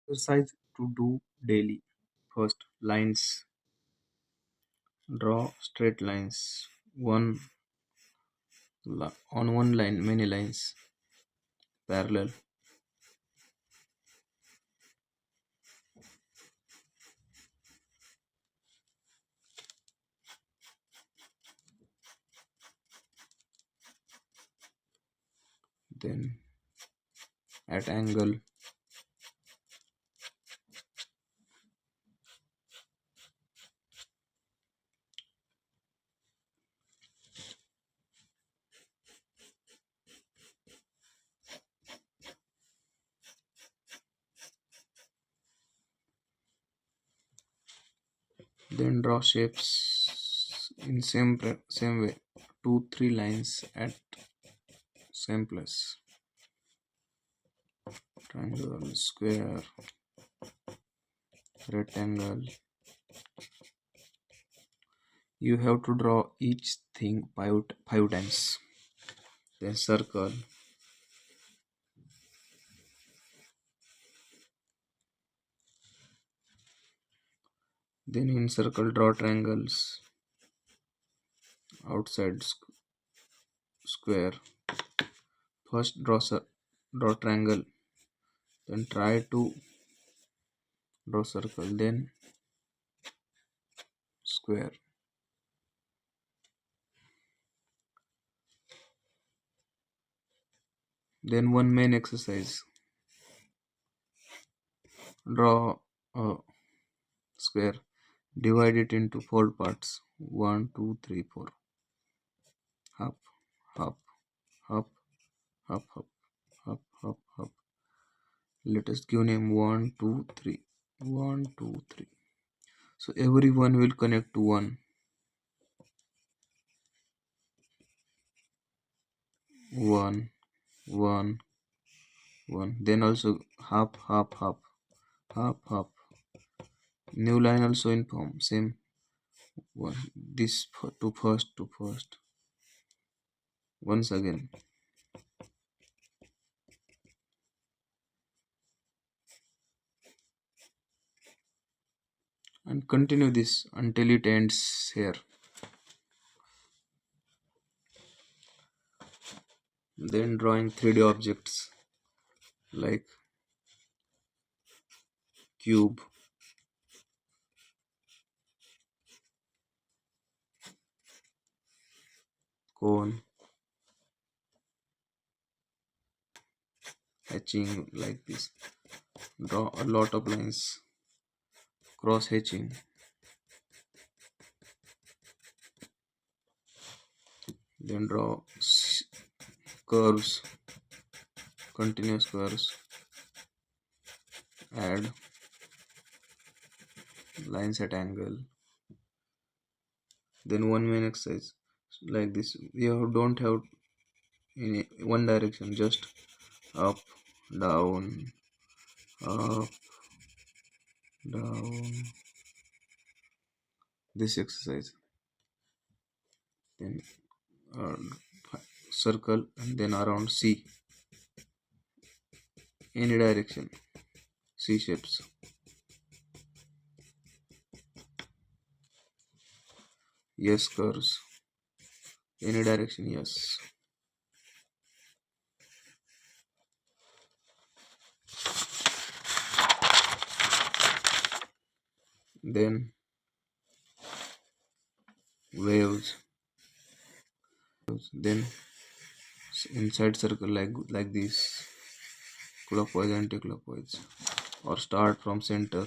Exercise to do daily. First, lines. Draw straight lines. On one line, many lines. Parallel. Then at angle. Then draw shapes in same way. 2-3 lines at same place. Triangle, square, rectangle. You have to draw each thing five times. Then circle. Then in circle draw triangles. Outside square. First draw triangle. Then try to draw circle. Then square. Then one main exercise. Draw a square. Divide it into 4 parts. 1, 2, 3, 4. Up, up, up, up, up, up, up, up. Let us give name 1, 2, 3. 1, 2, 3. So everyone will connect to 1. 1, 1, 1. Then also half, half, half, half, half. New line also in form. Same one. This to first. Once again. And continue this until it ends here. Then drawing 3D objects like cube, cone, hatching like this. Draw a lot of lines, cross hatching. Then draw curves, continuous curves. Add lines at angle. Then one main exercise like this. You don't have in one direction, just up, down, up, down. This exercise. Then uh, circle and then around C. Any direction. C shapes. Yes curves. Any direction, yes. Then waves. Then inside circle like this, clockwise, anti-clockwise, or start from center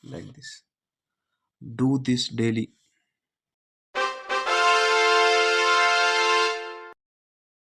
like this. Do this daily